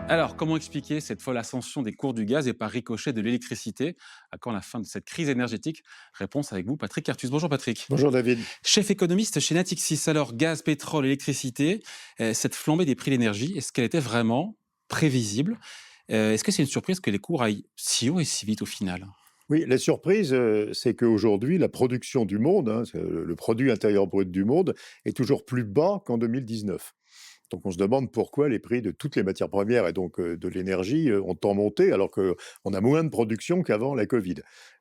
Alors, comment expliquer cette folle ascension des cours du gaz et par ricochet de l'électricité? À quand la fin de cette crise énergétique? Réponse avec vous, Patrick Artus. Bonjour Patrick. Bonjour David. Chef économiste chez Natixis. Alors, gaz, pétrole, électricité, cette flambée des prix de l'énergie, est-ce qu'elle était vraiment prévisible? Est-ce que c'est une surprise que les cours aillent si haut et si vite au final? Oui, la surprise, c'est qu'aujourd'hui, la production du monde, hein, c'est le produit intérieur brut du monde, est toujours plus bas qu'en 2019. Donc on se demande pourquoi les prix de toutes les matières premières et donc de l'énergie ont tant monté alors qu'on a moins de production qu'avant la Covid.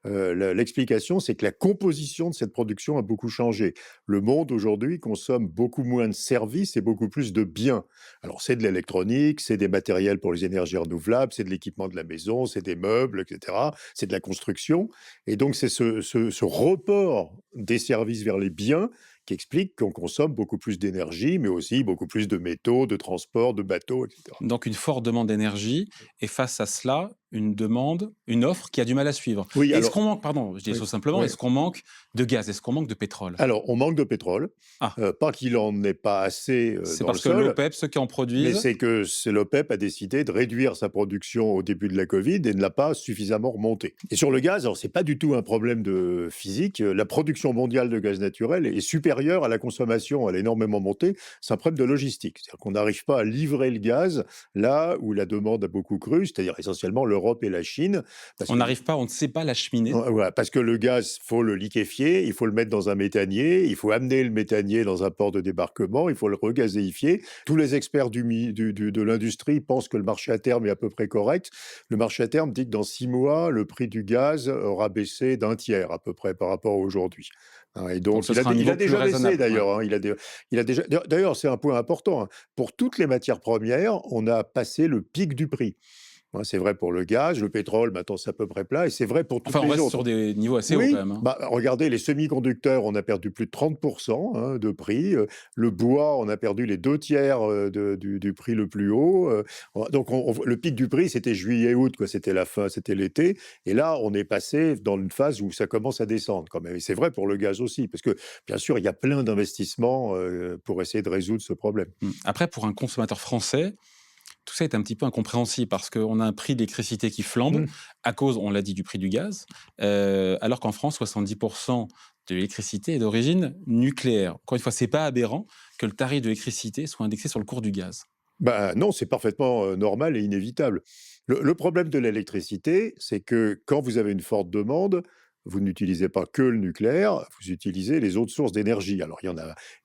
L'explication, c'est que la composition de cette production a beaucoup changé. Le monde aujourd'hui consomme beaucoup moins de services et beaucoup plus de biens. Alors c'est de l'électronique, c'est des matériels pour les énergies renouvelables, c'est de l'équipement de la maison, c'est des meubles, etc. C'est de la construction. Et donc c'est ce report des services vers les biens qui explique qu'on consomme beaucoup plus d'énergie, mais aussi beaucoup plus de métaux, de transport, de bateaux, etc. Donc, une forte demande d'énergie et face à cela, une demande, une offre qui a du mal à suivre. Oui, Est-ce alors, qu'on manque, pardon, je dis les oui, choses simplement, oui. est-ce qu'on manque de gaz? Est-ce qu'on manque de pétrole? Alors, on manque de pétrole. Ah, Pas qu'il en ait pas assez c'est dans le parce que sol, l'OPEP, ceux qui en mais produisent, c'est l'OPEP a décidé de réduire sa production au début de la Covid et ne l'a pas suffisamment remontée. Et sur le gaz, alors c'est pas du tout un problème de physique. La production mondiale de gaz naturel est supérieure à la consommation, elle a énormément monté. C'est un problème de logistique, c'est-à-dire qu'on n'arrive pas à livrer le gaz là où la demande a beaucoup cru, c'est-à-dire essentiellement l'Europe et la Chine, parce on que n'arrive pas, on ne sait pas l'acheminer. ouais, voilà, parce que le gaz, faut le liquéfier, il faut le mettre dans un méthanier, il faut amener le méthanier dans un port de débarquement, il faut le regazéifier. Tous les experts de l'industrie pensent que le marché à terme est à peu près correct. Le marché à terme dit que dans 6 mois, le prix du gaz aura baissé d'un tiers à peu près par rapport à aujourd'hui. Hein, et Donc donc, ce sera un il a niveau plus déjà baissé raisonnable. Ouais. d'ailleurs. Hein, il a déjà. D'ailleurs, c'est un point important. Hein. Pour toutes les matières premières, on a passé le pic du prix. Hein, c'est vrai pour le gaz, le pétrole, maintenant c'est à peu près plat, et c'est vrai pour toutes Enfin, on les reste autres. sur des niveaux assez hauts quand Oui, même, hein. bah, regardez les semi-conducteurs, on a perdu plus de 30 hein, de prix, le bois, on a perdu les 2/3, du prix le plus haut, donc le pic du prix, c'était juillet-août, quoi, c'était la fin, c'était l'été, et là, on est passé dans une phase où ça commence à descendre quand même, et c'est vrai pour le gaz aussi, parce que, bien sûr, il y a plein d'investissements, pour essayer de résoudre ce problème. Après, pour un consommateur français, tout ça est un petit peu incompréhensible parce qu'on a un prix d'électricité qui flambe Mmh. à cause, on l'a dit, du prix du gaz, alors qu'en France, 70% de l'électricité est d'origine nucléaire. Encore une fois, c'est pas aberrant que le tarif de l'électricité soit indexé sur le cours du gaz. Bah, non, c'est parfaitement, normal et inévitable. Le problème de l'électricité, c'est que quand vous avez une forte demande, vous n'utilisez pas que le nucléaire, vous utilisez les autres sources d'énergie. Alors il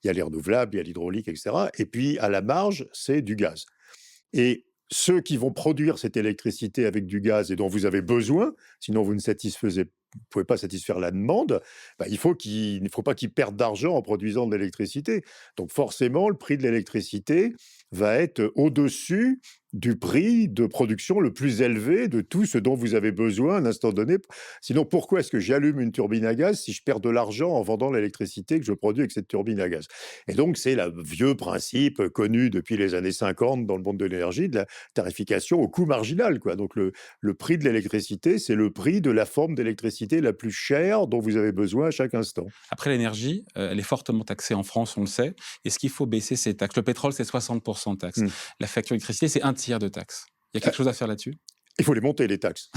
y a les renouvelables, il y a l'hydraulique et cetera, et puis à la marge, c'est du gaz. Et ceux qui vont produire cette électricité avec du gaz et dont vous avez besoin, sinon vous ne pouvez pas satisfaire la demande, bah, il ne faut pas qu'ils perdent d'argent en produisant de l'électricité. Donc forcément, le prix de l'électricité va être au-dessus du prix de production le plus élevé de tout ce dont vous avez besoin à un instant donné. Sinon, pourquoi est-ce que j'allume une turbine à gaz si je perds de l'argent en vendant l'électricité que je produis avec cette turbine à gaz? Et donc, c'est le vieux principe connu depuis les années 50 dans le monde de l'énergie, de la tarification au coût marginal, quoi. Donc, le prix de l'électricité, c'est le prix de la forme d'électricité la plus chère dont vous avez besoin à chaque instant. Après, l'énergie, elle est fortement taxée en France, on le sait. Est-ce qu'il faut baisser ces taxes? Le pétrole, c'est 60% de taxes. Hmm. La facture d'électricité, c'est un tiers de taxes. Il y a Euh, quelque chose à faire là-dessus? Il faut les monter, les taxes.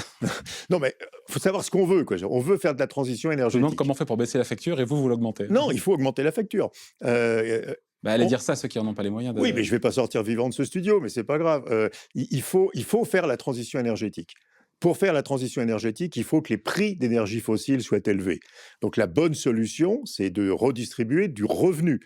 Non, mais faut savoir ce qu'on veut, quoi. On veut faire de la transition Je me demande comment énergétique. on fait pour baisser la facture et vous l'augmentez. Non, il faut augmenter la facture. Euh, Bah, allez on- dire ça à ceux qui en ont pas les moyens oui, de. mais je vais pas sortir vivant de ce studio, mais c'est pas grave. Il faut faire la transition énergétique. Pour faire la transition énergétique, il faut que les prix d'énergie fossile soient élevés. Donc la bonne solution, c'est de redistribuer du revenu.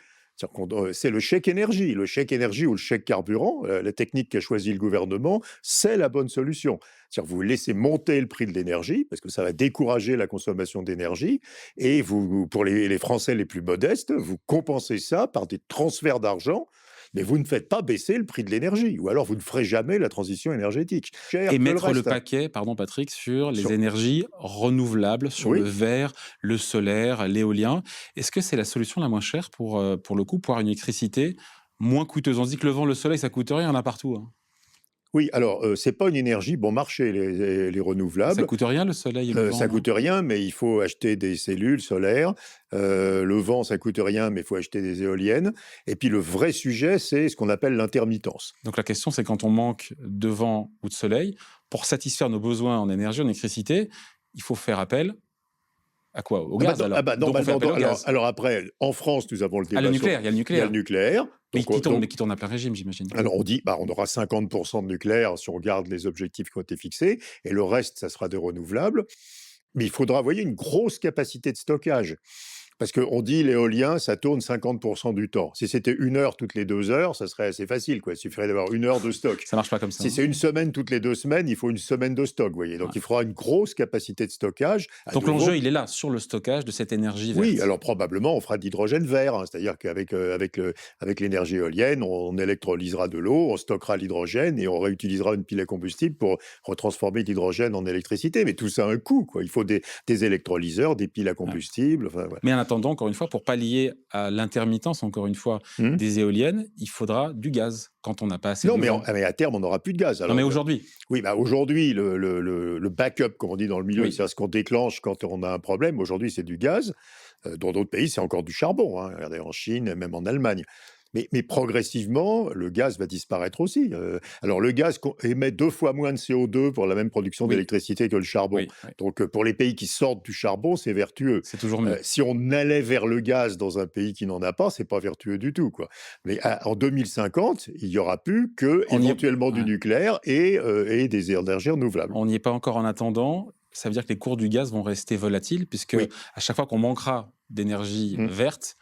C'est le chèque énergie. Le chèque énergie ou le chèque carburant, la technique qu'a choisi le gouvernement, c'est la bonne solution. C'est-à-dire vous laissez monter le prix de l'énergie, parce que ça va décourager la consommation d'énergie, et pour les Français les plus modestes, vous compensez ça par des transferts d'argent, mais vous ne faites pas baisser le prix de l'énergie, ou alors vous ne ferez jamais la transition énergétique. Et Cher que le mettre le reste. Hein. paquet, pardon Patrick, sur les Sur- énergies renouvelables, sur le Oui. vert, le solaire, l'éolien. Est-ce que c'est la solution la moins chère pour le coup, pour avoir une électricité moins coûteuse? On se dit que le vent, le soleil, ça coûte rien, il y en a partout, hein. Oui, alors, c'est pas une énergie bon marché, les Ça renouvelables. coûte rien le soleil et le vent, Ça non? coûte rien, mais il faut acheter des cellules solaires. Le vent, ça coûte rien, mais il faut acheter des éoliennes. Et puis le vrai sujet, c'est ce qu'on appelle l'intermittence. Donc la question, c'est quand on manque de vent ou de soleil, pour satisfaire nos besoins en énergie, en électricité, il faut faire appel à quoi? Au gaz alors? Donc on fait Normalement, appel au alors gaz. alors après, en France, nous avons le Ah, le débat sur nucléaire, il y a le il y a le nucléaire. nucléaire. Oui, Donc on mais donc qui tourne à plein régime, j'imagine. alors on dit, bah, on aura 50 de nucléaire si on regarde les objectifs qui ont été fixés et le reste, ça sera des renouvelables. Mais il faudra, vous voyez, une grosse capacité de stockage. Parce qu'on dit l'éolien, ça tourne 50 du temps. Si c'était 1 heure toutes les 2 heures, ça serait assez facile, quoi. Il suffirait d'avoir 1 heure de stock. Ça marche pas comme ça, Si hein. c'est une semaine toutes les 2 semaines, il faut une semaine de stock, vous voyez. Donc Ouais. il faudra une grosse capacité de stockage. À Donc nouveau, l'enjeu, il est là, sur le stockage de cette énergie oui, verte. alors probablement on fera de l'hydrogène vert, hein. C'est-à-dire avec l'énergie éolienne, on électrolysera de l'eau, on stockera l'hydrogène et on réutilisera une pile à combustible pour retransformer l'hydrogène en électricité. Mais tout ça a un coût, quoi. Il faut des électrolyseurs, des piles à Ouais. combustible, enfin voilà. Mais en attendant, encore une fois, pour pallier à l'intermittence, encore une fois, Mmh. des éoliennes, il faudra du gaz quand on n'a pas assez Non, de vent. mais à terme, on n'aura plus de gaz. Non, mais Alors, aujourd'hui, oui, bah, aujourd'hui, le backup, comme on dit dans le milieu, oui. c'est ce qu'on déclenche quand on a un problème. Aujourd'hui, c'est du gaz. Dans d'autres pays, c'est encore du charbon, hein. Regardez en Chine, même en Allemagne. Mais progressivement, le gaz va disparaître aussi. Alors, le gaz émet 2 fois moins de CO2 pour la même production Oui, d'électricité que le charbon. oui, oui. Donc, pour les pays qui sortent du charbon, c'est vertueux. C'est toujours mieux. Si on allait vers le gaz dans un pays qui n'en a pas, c'est pas vertueux du tout, quoi. Mais en 2050, il y aura plus que On y est, éventuellement du ouais. nucléaire et des énergies renouvelables. On n'y est pas encore en attendant. Ça veut dire que les cours du gaz vont rester volatiles, puisque Oui. à chaque fois qu'on manquera d'énergie Mmh. verte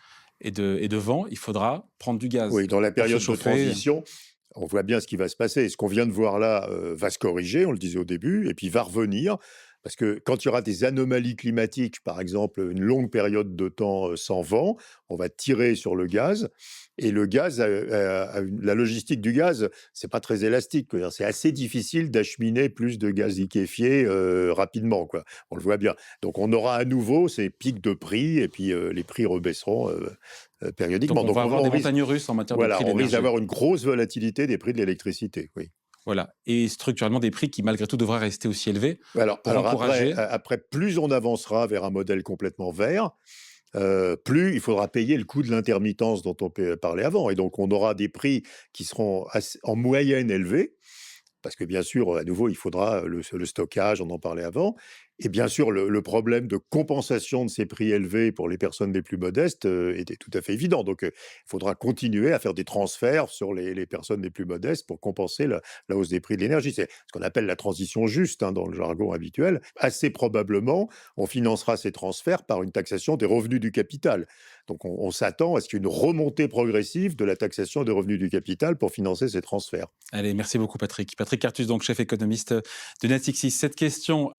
et de vent, il faudra prendre du gaz Oui, dans la pour se période de chauffer. transition, on voit bien ce qui va se passer. Ce qu'on vient de voir là va se corriger, on le disait au début, et puis va revenir. Parce que quand il y aura des anomalies climatiques, par exemple une longue période de temps sans vent, on va tirer sur le gaz. Et le gaz, la logistique du gaz, c'est pas très élastique, quoi. C'est assez difficile d'acheminer plus de gaz liquéfié rapidement, quoi. On le voit bien. Donc on aura à nouveau ces pics de prix, et puis les prix rebaisseront Donc périodiquement. on Donc va avoir on des risque, montagnes russes en matière de voilà, prix de on risque l'énergie. d'avoir une grosse volatilité des prix de l'électricité, oui. Voilà. Et structurellement, des prix qui, malgré tout, devraient rester aussi élevés pour Alors après, encourager. plus on avancera vers un modèle complètement vert, plus il faudra payer le coût de l'intermittence dont on parlait avant. Et donc on aura des prix qui seront en moyenne élevés, parce que bien sûr, à nouveau, il faudra le stockage, on en parlait avant. Et bien sûr, le problème de compensation de ces prix élevés pour les personnes les plus modestes était tout à fait évident. Donc, il faudra continuer à faire des transferts sur les personnes les plus modestes pour compenser la hausse des prix de l'énergie. C'est ce qu'on appelle la transition juste, hein, dans le jargon habituel. Assez probablement, on financera ces transferts par une taxation des revenus du capital. Donc, on s'attend à ce qu'il y ait une remontée progressive de la taxation des revenus du capital pour financer ces transferts. Allez, merci beaucoup Patrick. Patrick Artus, donc chef économiste de Natixis. Cette question